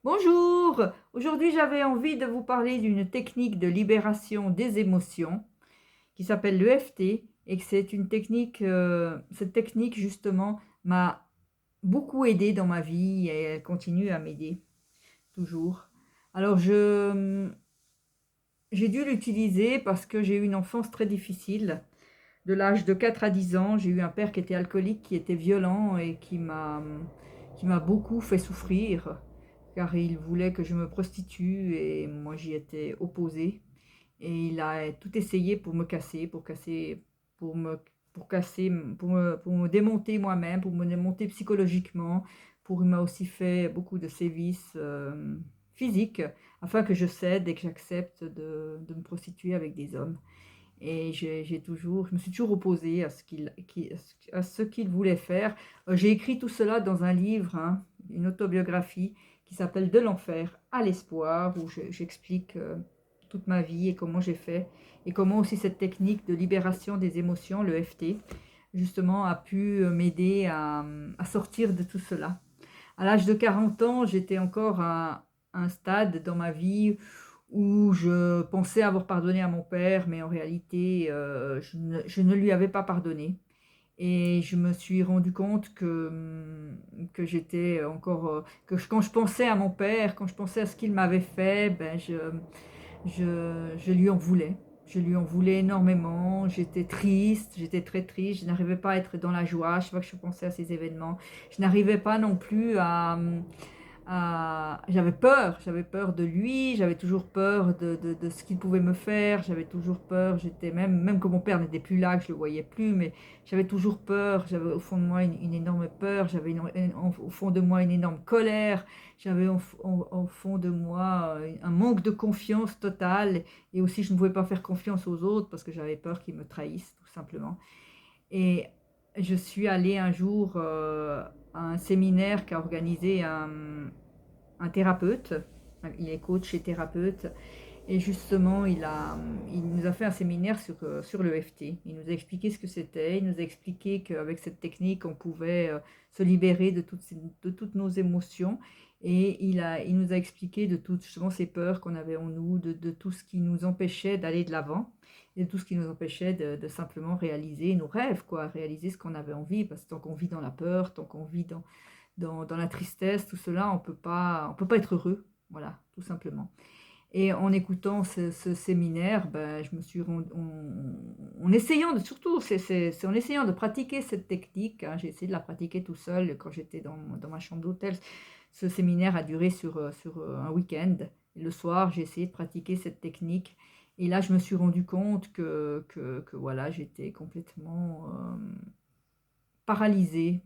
Bonjour! Aujourd'hui, j'avais envie de vous parler d'une technique de libération des émotions qui s'appelle l'EFT et que c'est une technique, cette technique justement m'a beaucoup aidée dans ma vie et elle continue à m'aider toujours. Alors j'ai dû l'utiliser parce que j'ai eu une enfance très difficile. De l'âge de 4 à 10 ans, j'ai eu un père qui était alcoolique, qui était violent et qui m'a beaucoup fait souffrir, car il voulait que je me prostitue et moi j'y étais opposée. Et il a tout essayé pour me casser, pour me, pour casser, pour me démonter moi-même, pour me démonter psychologiquement. Il m'a aussi fait beaucoup de sévices physiques afin que je cède et que j'accepte de me prostituer avec des hommes. Et je me suis toujours opposée à à ce qu'il voulait faire. J'ai écrit tout cela dans un livre, hein, une autobiographie qui s'appelle De l'enfer à l'espoir, où j'explique toute ma vie et comment j'ai fait, et comment aussi cette technique de libération des émotions, le FT, justement, a pu m'aider à sortir de tout cela. À l'âge de 40 ans, j'étais encore à un stade dans ma vie où je pensais avoir pardonné à mon père, mais en réalité, je ne lui avais pas pardonné. Et je me suis rendu compte que j'étais encore, quand je pensais à mon père, quand je pensais à ce qu'il m'avait fait, ben je lui en voulais. Je lui en voulais énormément. J'étais triste, j'étais très triste. Je n'arrivais pas à être dans la joie chaque fois que je pensais à ces événements. Je n'arrivais pas non plus j'avais peur de lui, j'avais toujours peur de ce qu'il pouvait me faire, j'avais toujours peur, j'étais même que mon père n'était plus là, que je le voyais plus, mais j'avais toujours peur, j'avais au fond de moi une énorme peur, au fond de moi une énorme colère, j'avais au fond de moi un manque de confiance totale, et aussi je ne pouvais pas faire confiance aux autres parce que j'avais peur qu'ils me trahissent, tout simplement. Et je suis allée un jour à un séminaire qu'a organisé un thérapeute. Il est coach et thérapeute. Et justement, il nous a fait un séminaire sur le FT. Il nous a expliqué ce que c'était. Il nous a expliqué qu'avec cette technique, on pouvait se libérer de toutes nos émotions. Et il nous a expliqué de toutes justement ces peurs qu'on avait en nous, de tout ce qui nous empêchait d'aller de l'avant et de tout ce qui nous empêchait de simplement réaliser nos rêves, quoi, réaliser ce qu'on avait envie. Parce que tant qu'on vit dans la peur, tant qu'on vit dans la tristesse, tout cela, on peut pas être heureux. Voilà, tout simplement. Et en écoutant ce séminaire, ben, je me suis en essayant de, surtout, c'est en essayant de pratiquer cette technique, hein, j'ai essayé de la pratiquer tout seul quand j'étais dans ma chambre d'hôtel. Ce séminaire a duré sur un week-end. Et le soir, j'ai essayé de pratiquer cette technique. Et là, je me suis rendu compte que voilà, j'étais complètement paralysée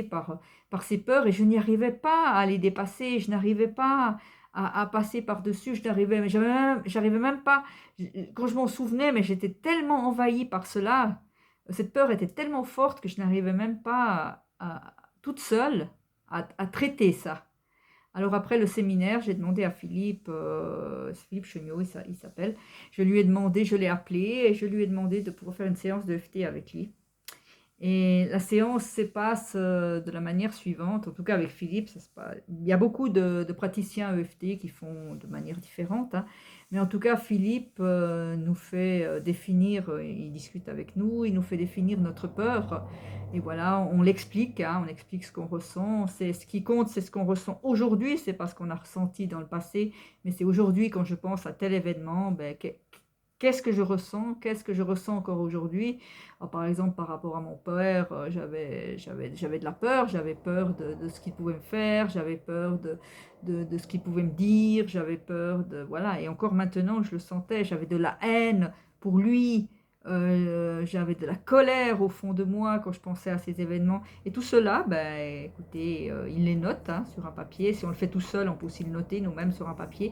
par ces peurs et je n'y arrivais pas à les dépasser, je n'arrivais pas à passer par-dessus, j'arrivais même pas, quand je m'en souvenais, mais j'étais tellement envahie par cela, cette peur était tellement forte que je n'arrivais même pas toute seule à traiter ça. Alors après le séminaire, j'ai demandé à Philippe, Philippe Cheniot, il s'appelle, je l'ai appelé et je lui ai demandé de pouvoir faire une séance de FT avec lui. Et la séance se passe de la manière suivante, en tout cas avec Philippe, il y a beaucoup de praticiens EFT qui font de manière différente, hein. Mais en tout cas Philippe nous fait définir, il discute avec nous, il nous fait définir notre peur. Et voilà, on l'explique, hein, on explique ce qu'on ressent. C'est ce qui compte, c'est ce qu'on ressent aujourd'hui, c'est pas ce qu'on a ressenti dans le passé, mais c'est aujourd'hui quand je pense à tel événement, ben, qu'est-ce que je ressens? Qu'est-ce que je ressens encore aujourd'hui? Par exemple, par rapport à mon père, j'avais de la peur, j'avais peur de ce qu'il pouvait me faire, j'avais peur de ce qu'il pouvait me dire, j'avais peur de... Voilà, et encore maintenant, je le sentais, j'avais de la haine pour lui, j'avais de la colère au fond de moi quand je pensais à ces événements. Et tout cela, ben, écoutez, il les note hein, sur un papier. Si on le fait tout seul, on peut aussi le noter nous-mêmes sur un papier.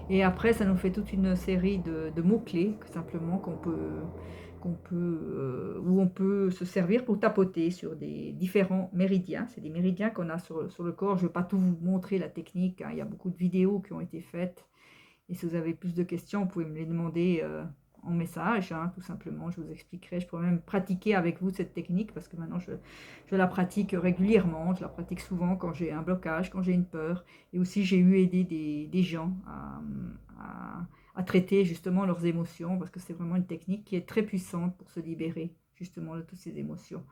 Et après, ça nous fait toute une série de mots-clés, simplement, où on peut se servir pour tapoter sur des différents méridiens. C'est des méridiens qu'on a sur le corps. Je ne vais pas tout vous montrer la technique, hein. Il y a beaucoup de vidéos qui ont été faites. Et si vous avez plus de questions, vous pouvez me les demander en message, hein, tout simplement. Je vous expliquerai. Je pourrais même pratiquer avec vous cette technique parce que maintenant je la pratique régulièrement. Je la pratique souvent quand j'ai un blocage, quand j'ai une peur. Et aussi, j'ai eu aidé des gens à traiter justement leurs émotions parce que c'est vraiment une technique qui est très puissante pour se libérer justement de toutes ces émotions.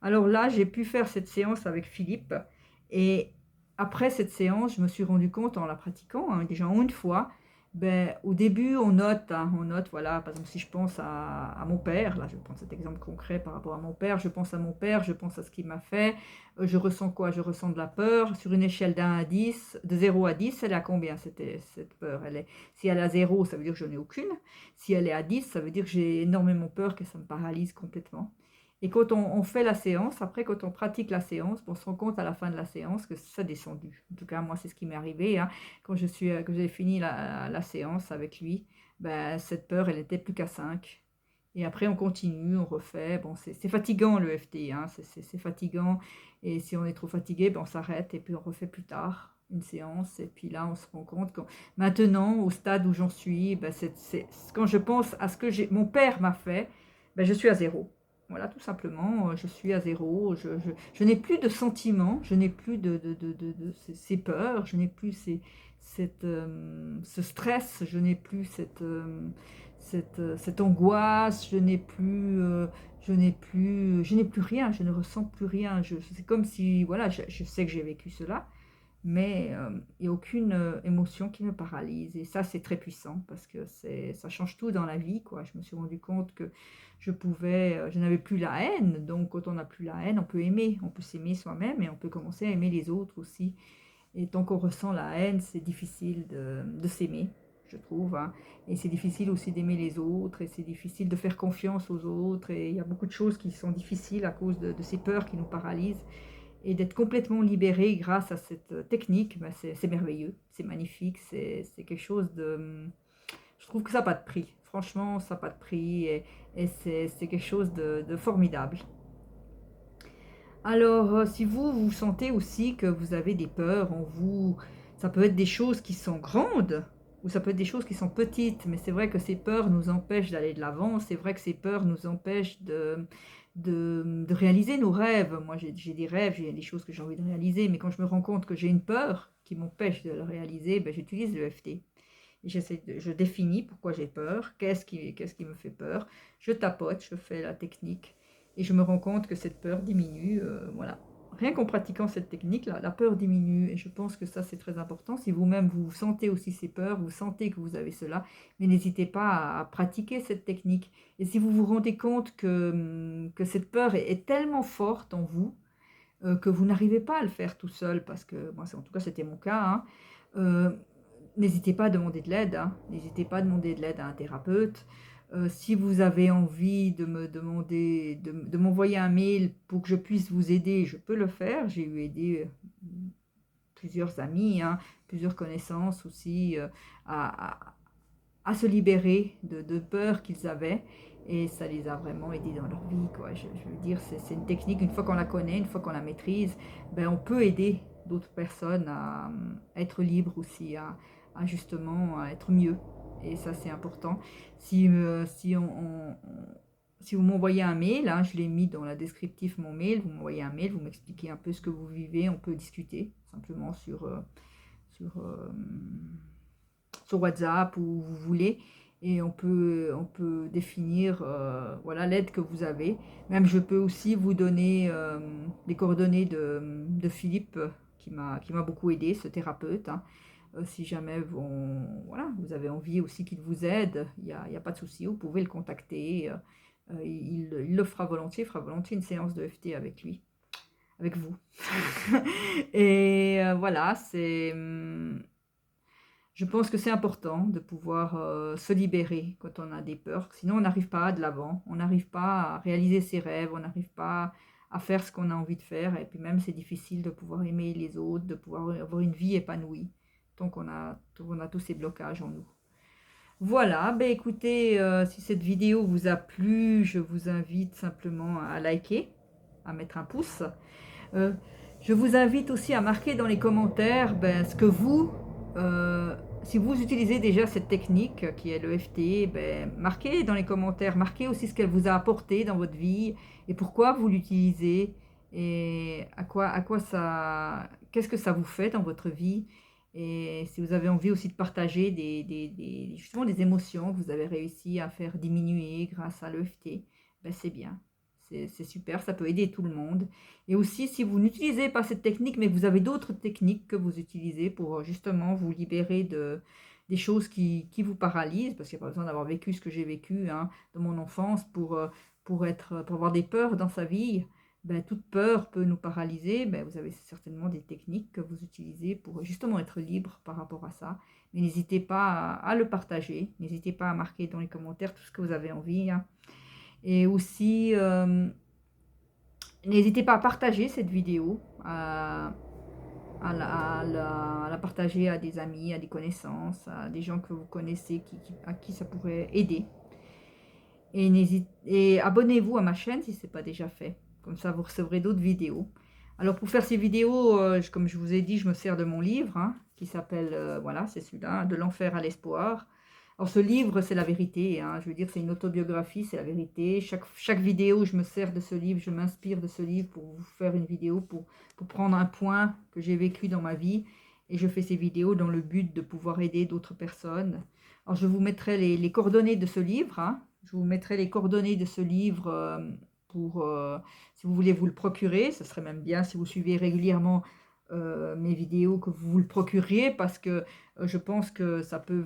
Alors là, j'ai pu faire cette séance avec Philippe et après cette séance, je me suis rendu compte en la pratiquant, hein, déjà en une fois, ben, au début, on note, voilà, par exemple, si je pense à mon père, là, je prends cet exemple concret par rapport à mon père, je pense à mon père, je pense à ce qu'il m'a fait, je ressens quoi? Je ressens de la peur, sur une échelle d'1 à 10, de 0 à 10, elle est à combien cette peur? Si elle est à 0, ça veut dire que je n'ai aucune, si elle est à 10, ça veut dire que j'ai énormément peur, que ça me paralyse complètement. Et quand on fait la séance, après, quand on pratique la séance, on se rend compte à la fin de la séance que ça a descendu. En tout cas, moi, c'est ce qui m'est arrivé, hein. Quand que j'ai fini la séance avec lui, ben, cette peur, elle n'était plus qu'à 5. Et après, on continue, on refait. Bon, c'est fatigant le FT, hein, c'est fatigant. Et si on est trop fatigué, ben, on s'arrête et puis on refait plus tard une séance. Et puis là, on se rend compte que maintenant, au stade où j'en suis, ben, quand je pense à ce que mon père m'a fait, ben, je suis à 0. Voilà, tout simplement, je suis à 0. Je n'ai plus de sentiments, je n'ai plus de ces peurs, je n'ai plus ce stress, je n'ai plus cette angoisse, je n'ai plus rien, je ne ressens plus rien. C'est comme si, voilà, je sais que j'ai vécu cela, mais il n'y a aucune émotion qui me paralyse. Et ça, c'est très puissant parce que ça change tout dans la vie, quoi. Je me suis rendu compte que je n'avais plus la haine. Donc, quand on n'a plus la haine, on peut aimer. On peut s'aimer soi-même et on peut commencer à aimer les autres aussi. Et tant qu'on ressent la haine, c'est difficile de s'aimer, je trouve, hein. Et c'est difficile aussi d'aimer les autres et c'est difficile de faire confiance aux autres. Et il y a beaucoup de choses qui sont difficiles à cause de ces peurs qui nous paralysent. Et d'être complètement libéré grâce à cette technique, ben c'est merveilleux, c'est magnifique, c'est quelque chose de... Je trouve que ça n'a pas de prix. Franchement, ça n'a pas de prix et c'est quelque chose de formidable. Alors, si vous sentez aussi que vous avez des peurs en vous, ça peut être des choses qui sont grandes ou ça peut être des choses qui sont petites, mais c'est vrai que ces peurs nous empêchent d'aller de l'avant, c'est vrai que ces peurs nous empêchent de réaliser nos rêves. Moi, j'ai des rêves, j'ai des choses que j'ai envie de réaliser, mais quand je me rends compte que j'ai une peur qui m'empêche de le réaliser, ben, j'utilise le FT. Et je définis pourquoi j'ai peur, qu'est-ce qui me fait peur, je tapote, je fais la technique et je me rends compte que cette peur diminue, voilà. Rien qu'en pratiquant cette technique, la peur diminue et je pense que ça c'est très important. Si vous-même vous sentez aussi ces peurs, vous sentez que vous avez cela, mais n'hésitez pas à pratiquer cette technique. Et si vous vous rendez compte que cette peur est tellement forte en vous, que vous n'arrivez pas à le faire tout seul, parce que moi, en tout cas c'était mon cas, hein, euh, n'hésitez pas à demander de l'aide, hein. N'hésitez pas à demander de l'aide à un thérapeute. Si vous avez envie de me demander, de m'envoyer un mail pour que je puisse vous aider, je peux le faire. J'ai eu aidé plusieurs amis, hein, plusieurs connaissances aussi à, à se libérer de peurs qu'ils avaient. Et ça les a vraiment aidés dans leur vie, quoi. Je veux dire, c'est une technique, une fois qu'on la connaît, une fois qu'on la maîtrise, ben, on peut aider d'autres personnes à être libres aussi, à justement à être mieux. Et ça, c'est important. Si vous m'envoyez un mail, hein, je l'ai mis dans la descriptif mon mail, vous m'envoyez un mail, vous m'expliquez un peu ce que vous vivez, on peut discuter simplement sur, euh, sur WhatsApp où vous voulez et on peut définir voilà l'aide que vous avez. Même je peux aussi vous donner les coordonnées de Philippe qui m'a beaucoup aidé, ce thérapeute, hein. Si jamais voilà, vous avez envie aussi qu'il vous aide, il y a pas de souci, vous pouvez le contacter. Il le fera volontiers, il fera volontiers une séance de FT avec lui, avec vous. Et voilà, je pense que c'est important de pouvoir se libérer quand on a des peurs. Sinon, on n'arrive pas de l'avant. On n'arrive pas à réaliser ses rêves. On n'arrive pas à faire ce qu'on a envie de faire. Et puis même, c'est difficile de pouvoir aimer les autres, de pouvoir avoir une vie épanouie. Tant qu'on a tous ces blocages en nous. Voilà, ben écoutez, si cette vidéo vous a plu, je vous invite simplement à liker, à mettre un pouce. Je vous invite aussi à marquer dans les commentaires ben, ce que vous, si vous utilisez déjà cette technique qui est l'EFT, ben, marquez dans les commentaires, marquez aussi ce qu'elle vous a apporté dans votre vie et pourquoi vous l'utilisez et à quoi ça, qu'est-ce que ça vous fait dans votre vie. Et si vous avez envie aussi de partager justement des émotions que vous avez réussi à faire diminuer grâce à l'EFT, ben c'est bien. C'est super, ça peut aider tout le monde. Et aussi, si vous n'utilisez pas cette technique, mais que vous avez d'autres techniques que vous utilisez pour justement vous libérer des choses qui vous paralysent, parce qu'il n'y a pas besoin d'avoir vécu ce que j'ai vécu hein, dans mon enfance pour avoir des peurs dans sa vie. Ben, toute peur peut nous paralyser. Ben, vous avez certainement des techniques que vous utilisez pour justement être libre par rapport à ça. Mais n'hésitez pas à le partager. N'hésitez pas à marquer dans les commentaires tout ce que vous avez envie. Hein. Et aussi, n'hésitez pas à partager cette vidéo, à la partager à des amis, à des connaissances, à des gens que vous connaissez à qui ça pourrait aider. Et abonnez-vous à ma chaîne si ce n'est pas déjà fait. Comme ça, vous recevrez d'autres vidéos. Alors, pour faire ces vidéos, comme je vous ai dit, je me sers de mon livre, hein, qui s'appelle, voilà, c'est celui-là, De l'enfer à l'espoir. Alors, ce livre, c'est la vérité, hein, je veux dire, c'est une autobiographie, c'est la vérité. Chaque vidéo, je me sers de ce livre, je m'inspire de ce livre pour vous faire une vidéo, pour prendre un point que j'ai vécu dans ma vie. Et je fais ces vidéos dans le but de pouvoir aider d'autres personnes. Alors, je vous mettrai les coordonnées de ce livre, hein. Je vous mettrai les coordonnées de ce livre si vous voulez vous le procurer. Ce serait même bien si vous suivez régulièrement mes vidéos que vous le procuriez parce que je pense que ça peut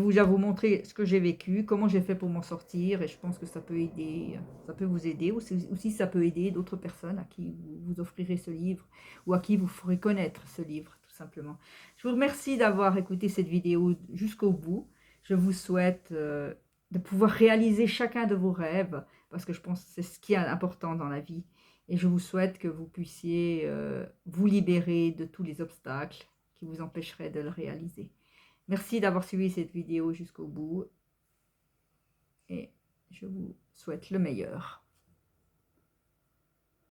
déjà vous montrer ce que j'ai vécu, comment j'ai fait pour m'en sortir et je pense que ça peut aider, ça peut vous aider aussi ça peut aider d'autres personnes à qui vous offrirez ce livre ou à qui vous ferez connaître ce livre tout simplement. Je vous remercie d'avoir écouté cette vidéo jusqu'au bout. Je vous souhaite de pouvoir réaliser chacun de vos rêves, parce que je pense que c'est ce qui est important dans la vie. Et je vous souhaite que vous puissiez vous libérer de tous les obstacles qui vous empêcheraient de le réaliser. Merci d'avoir suivi cette vidéo jusqu'au bout et je vous souhaite le meilleur.